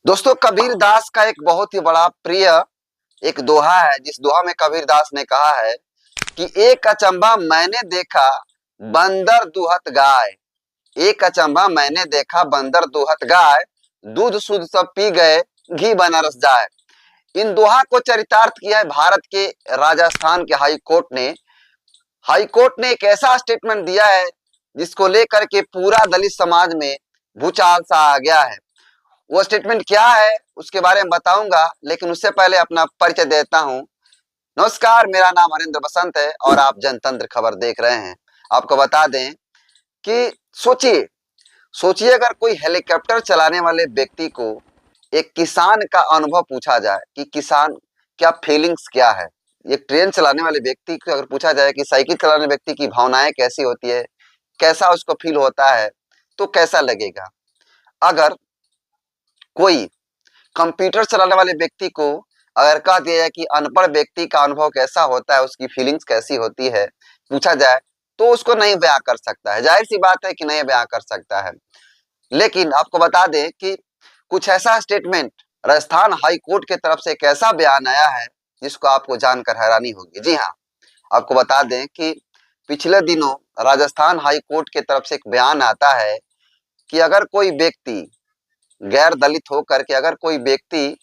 दोस्तों, कबीर दास का एक बहुत ही बड़ा प्रिय एक दोहा है, जिस दोहा में कबीर दास ने कहा है कि एक अचंभा मैंने देखा, बंदर दुहत गाय। एक अचंभा मैंने देखा, बंदर दुहत गाय, दूध शुद्ध सब पी गए, घी बना रस जाए। इन दोहा को चरितार्थ किया है भारत के राजस्थान के हाई कोर्ट ने। हाई कोर्ट ने एक ऐसा स्टेटमेंट दिया है जिसको लेकर के पूरा दलित समाज में भूचाल सा आ गया है। वो स्टेटमेंट क्या है उसके बारे में बताऊंगा, लेकिन उससे पहले अपना परिचय देता हूं। नमस्कार, मेरा नाम हरेंद्र बसंत है और आप जनतंत्र खबर देख रहे हैं। आपको बता दें कि सोचिए सोचिए अगर कोई हेलीकॉप्टर चलाने वाले व्यक्ति को एक किसान का अनुभव पूछा जाए कि किसान क्या फीलिंग्स क्या है। एक ट्रेन चलाने वाले व्यक्ति को अगर पूछा जाए कि साइकिल चलाने व्यक्ति की भावनाएं कैसी होती है, कैसा उसको फील होता है, तो कैसा लगेगा। अगर कोई कंप्यूटर चलाने वाले व्यक्ति को अगर कह दिया जाए कि अनपढ़ व्यक्ति का अनुभव कैसा होता है, उसकी फीलिंग्स कैसी होती है, पूछा जाए, तो उसको नहीं बयां कर सकता है। जाहिर सी बात है कि नहीं बयां कर सकता है। लेकिन आपको बता दें कि कुछ ऐसा स्टेटमेंट राजस्थान हाई कोर्ट की तरफ से एक ऐसा बयान आया है जिसको आपको जानकर हैरानी होगी। जी हाँ, आपको बता दें कि पिछले दिनों राजस्थान हाई कोर्ट की तरफ से एक बयान आता है कि अगर कोई व्यक्ति गैर दलित होकर के अगर कोई व्यक्ति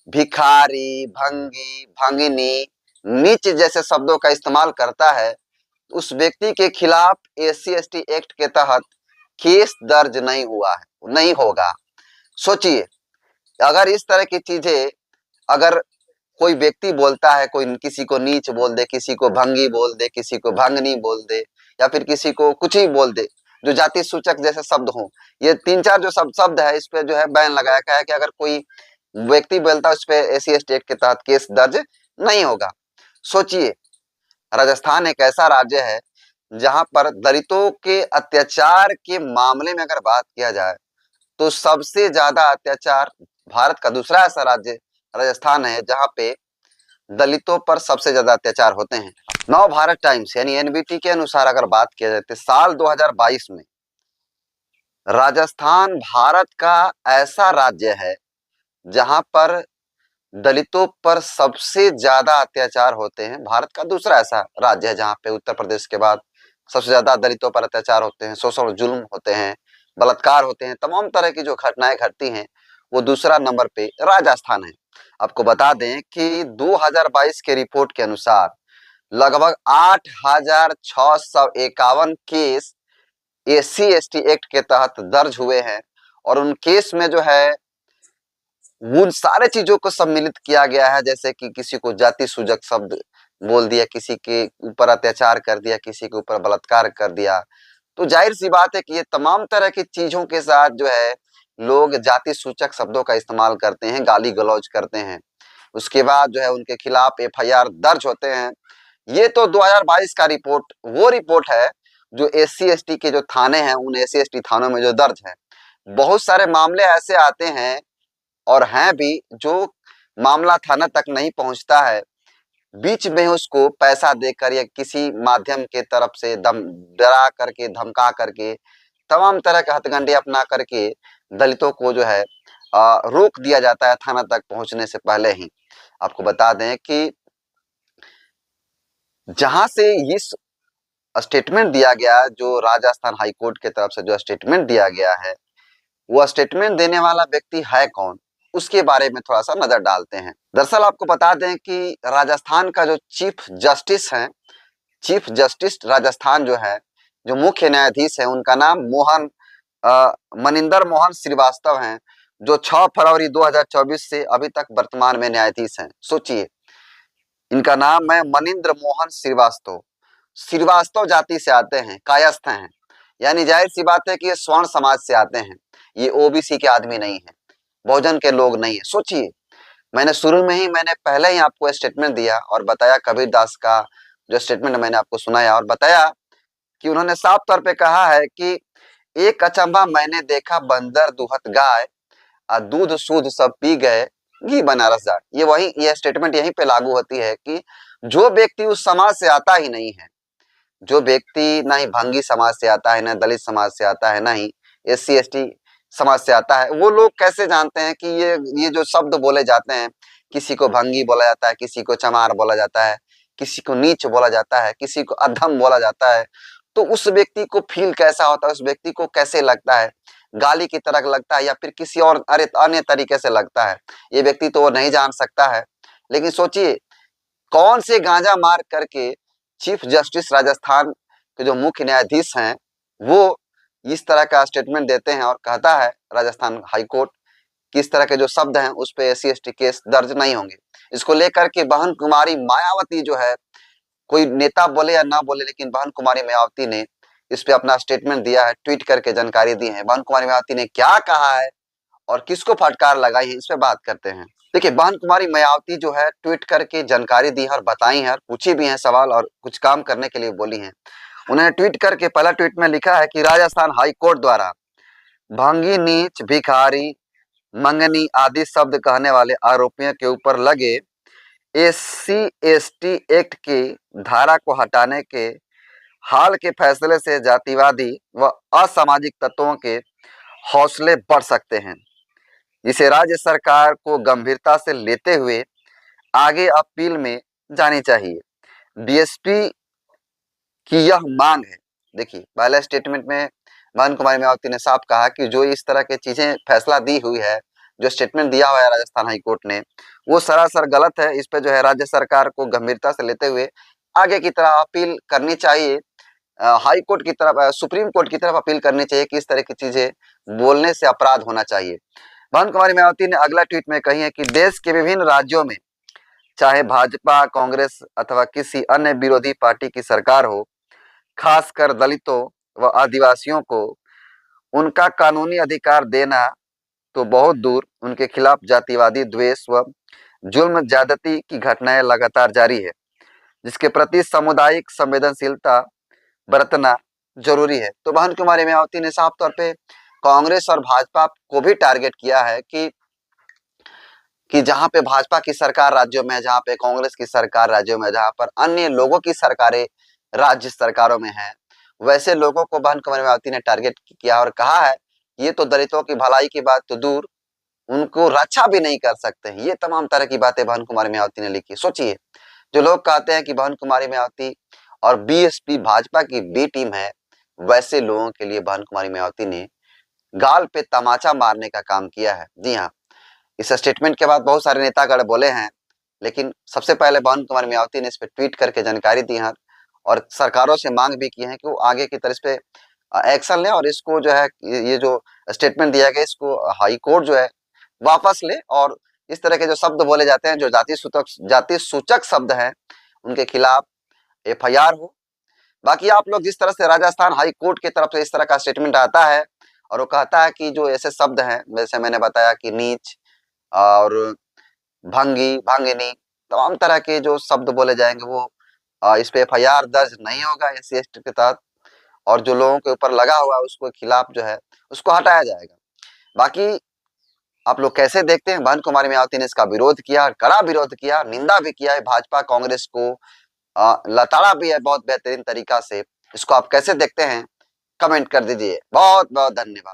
भिखारी, भंगी, भंगिनी, नीच जैसे शब्दों का इस्तेमाल करता है, उस व्यक्ति के खिलाफ एससी/एसटी एक्ट के तहत केस दर्ज नहीं हुआ है, नहीं होगा। सोचिए, अगर इस तरह की चीजें अगर कोई व्यक्ति बोलता है, कोई किसी को नीच बोल दे, किसी को भंगी बोल दे, किसी को भंगनी बोल दे, या फिर किसी को कुछ ही बोल दे जो जाति सूचक जैसे शब्द हो, ये 3-4 जो शब्द है, इस पे जो है बैन लगाया गया है कि अगर कोई व्यक्ति बोलता है उस पे एससी/एसटी एक्ट के तहत केस दर्ज नहीं होगा। सोचिए, राजस्थान एक ऐसा राज्य है जहां पर दलितों के अत्याचार के मामले में अगर बात किया जाए तो सबसे ज्यादा अत्याचार भारत का दूसरा ऐसा राज्य राजस्थान है जहां पे दलितों पर सबसे ज्यादा अत्याचार होते हैं। नव भारत टाइम्स यानी एनबीटी के अनुसार अगर बात किया जाए तो साल 2022 में राजस्थान भारत का ऐसा राज्य है जहां पर दलितों पर सबसे ज्यादा अत्याचार होते हैं। भारत का दूसरा ऐसा राज्य है जहां पे उत्तर प्रदेश के बाद सबसे ज्यादा दलितों पर अत्याचार होते हैं, शोषण जुल्म होते हैं, बलात्कार होते हैं, तमाम तरह की जो घटनाएं घटती हैं, वो दूसरा नंबर पे राजस्थान है। आपको बता दें कि 2022 के रिपोर्ट के अनुसार लगभग 8,651 केस एससी/एसटी एक्ट के तहत दर्ज हुए हैं और उन केस में जो है उन सारे चीजों को सम्मिलित किया गया है, जैसे कि किसी को जाति सूचक शब्द बोल दिया, किसी के ऊपर अत्याचार कर दिया, किसी के ऊपर बलात्कार कर दिया। तो जाहिर सी बात है कि ये तमाम तरह की चीजों के साथ जो है लोग जाति सूचक शब्दों का इस्तेमाल करते हैं, गाली गलौज करते हैं, उसके बाद जो है उनके खिलाफ एफआईआर दर्ज होते हैं। ये तो 2022 का रिपोर्ट वो रिपोर्ट है जो एससी/एसटी के जो थाने हैं उन एससी/एसटी थानों में जो दर्ज है। बहुत सारे मामले ऐसे आते हैं और हैं भी जो मामला थाना तक नहीं पहुंचता है, बीच में उसको पैसा देकर या किसी माध्यम के तरफ से दम डरा करके, धमका करके, तमाम तरह के हथकंडे अपना करके दलितों को जो है रोक दिया जाता है थाना तक पहुंचने से पहले ही। आपको बता दें कि जहां से इस स्टेटमेंट दिया गया, जो राजस्थान हाई कोर्ट की तरफ से जो स्टेटमेंट दिया गया है, वो स्टेटमेंट देने वाला व्यक्ति है कौन, उसके बारे में थोड़ा सा नजर डालते हैं। दरअसल आपको बता दें कि राजस्थान का जो चीफ जस्टिस है, चीफ जस्टिस राजस्थान जो है, जो मुख्य न्यायाधीश है, उनका नाम मनिंदर मोहन श्रीवास्तव हैं, जो 6 फरवरी 2024 से अभी तक वर्तमान में न्यायाधीश हैं। सोचिए, इनका नाम है मनिंद्र मोहन श्रीवास्तव। श्रीवास्तव जाति से आते हैं, कायस्थ हैं, यानी जाहिर सी बात है कि ये स्वर्ण समाज से आते हैं, ये ओबीसी के आदमी नहीं है, बहुजन के लोग नहीं है। सोचिए, मैंने शुरू में ही मैंने पहले ही आपको स्टेटमेंट दिया और बताया, कबीर दास का जो स्टेटमेंट मैंने आपको सुनाया और बताया कि उन्होंने साफ तौर पे कहा है कि एक अचंभा मैंने देखा, बंदर दुहत गाय, दूध सूध सब पी गए, घी बना रस जाए। ये वही ये स्टेटमेंट यहीं पे लागू होती है कि जो व्यक्ति उस समाज से आता ही नहीं है, जो व्यक्ति ना ही भंगी समाज से आता है, ना दलित समाज से आता है, ना ही एससी/एसटी समझ से आता है। वो लोग कैसे जानते हैं कि ये जो शब्द बोले जाते हैं, किसी को भंगी बोला जाता है, किसी को चमार बोला जाता है, किसी को नीच बोला जाता है, किसी को अधम बोला जाता है, तो उस व्यक्ति को फील कैसा होता है, उस व्यक्ति को कैसे लगता है, गाली की तरह लगता है या फिर किसी और अरे अन्य तरीके से लगता है, ये व्यक्ति तो वो नहीं जान सकता है। लेकिन सोचिए, कौन से गांजा मार करके चीफ जस्टिस राजस्थान के जो मुख्य न्यायाधीश हैं, वो इस तरह का स्टेटमेंट देते हैं और कहता है राजस्थान हाई कोर्ट कि इस तरह के जो शब्द हैं उस पे SC ST केस दर्ज नहीं होंगे। इसको लेकर के बहन कुमारी मायावती जो है, कोई नेता बोले या ना बोले, लेकिन बहन कुमारी मायावती ने इस पे अपना स्टेटमेंट दिया है, ट्वीट करके जानकारी दी है। बहन कुमारी मायावती ने क्या कहा है और किसको फटकार लगाई है, इस पे बात करते हैं। देखिए, बहन कुमारी मायावती जो है ट्वीट करके जानकारी दी है और बताई है और पूछी भी है सवाल और कुछ काम करने के लिए बोली है। उन्होंने ट्वीट करके पहला ट्वीट में लिखा है कि राजस्थान हाई कोर्ट द्वारा भंगी, नीच, भिखारी, मंगनी आदि शब्द कहने वाले आरोपियों के ऊपर लगे SC ST एक्ट की धारा को हटाने के हाल के फैसले से जातिवादी व असामाजिक तत्वों के हौसले बढ़ सकते हैं, जिसे राज्य सरकार को गंभीरता से लेते हुए आगे अपील में जानी चाहिए। DSP की यह मांग है। देखिए, पहले स्टेटमेंट में बहन कुमारी मायावती ने साफ कहा कि जो इस तरह की चीजें फैसला दी हुई है, जो स्टेटमेंट दिया हुआ है राजस्थान हाई कोर्ट ने, वो सरासर गलत है। इस पे जो है राज्य सरकार को गंभीरता से लेते हुए आगे की तरह अपील करनी चाहिए, हाई कोर्ट की तरफ, सुप्रीम कोर्ट की तरफ अपील करनी चाहिए कि इस तरह की चीजें बोलने से अपराध होना चाहिए। बहन कुमारी मायावती ने अगला ट्वीट में कही है कि देश के विभिन्न राज्यों में चाहे भाजपा, कांग्रेस अथवा किसी अन्य विरोधी पार्टी की सरकार हो, खासकर दलितों व आदिवासियों को उनका कानूनी अधिकार देना तो बहुत दूर, उनके खिलाफ जातिवादी द्वेष व जुल्म ज्यादती की घटनाएं लगातार जारी है, जिसके प्रति सामुदायिक संवेदनशीलता बरतना जरूरी है। तो बहन कुमारी मायावती ने साफ तौर पे कांग्रेस और भाजपा को भी टारगेट किया है कि जहां पे भाजपा की सरकार राज्यों में है, जहां पे कांग्रेस की सरकार राज्यों में है, जहां पर अन्य लोगों की सरकारें राज्य सरकारों में है, वैसे लोगों को बहन कुमारी मायावती ने टारगेट किया और कहा है ये तो दलितों की भलाई की बात तो दूर, उनको रक्षा भी नहीं कर सकते हैं। ये तमाम तरह की बातें बहन कुमारी मायावती ने लिखी। सोचिए, जो लोग कहते हैं कि बहन कुमारी मायावती और BSP भाजपा की बी टीम है, वैसे लोगों के लिए बहन कुमारी मायावती ने गाल पे तमाचा मारने का काम किया है। जी हाँ, इस स्टेटमेंट के बाद बहुत सारे नेतागण बोले हैं, लेकिन सबसे पहले बहन कुमारी मायावती ने इस पे ट्वीट करके जानकारी दी है और सरकारों से मांग भी की है कि वो आगे की तरह इस पे एक्शन ले और इसको जो है, ये जो स्टेटमेंट दिया गया इसको हाई कोर्ट जो है वापस ले और इस तरह के जो शब्द बोले जाते हैं, जो जाति सूचक शब्द हैं, उनके खिलाफ FIR हो। बाकी आप लोग जिस तरह से राजस्थान हाई कोर्ट की तरफ से इस तरह का स्टेटमेंट आता है और वो कहता है कि जो ऐसे शब्द हैं, जैसे मैंने बताया कि नीच और भंगी, भांगिनी, तमाम तरह के जो शब्द बोले जाएंगे वो इस पे FIR दर्ज नहीं होगा SC ST के तहत, और जो लोगों के ऊपर लगा हुआ है उसको खिलाफ जो है उसको हटाया जाएगा। बाकी आप लोग कैसे देखते हैं? बहन कुमारी मायावती ने इसका विरोध किया, कड़ा विरोध किया, निंदा भी किया है, भाजपा कांग्रेस को लताड़ा भी है बहुत बेहतरीन तरीका से। इसको आप कैसे देखते हैं? कमेंट कर दीजिए। बहुत बहुत धन्यवाद।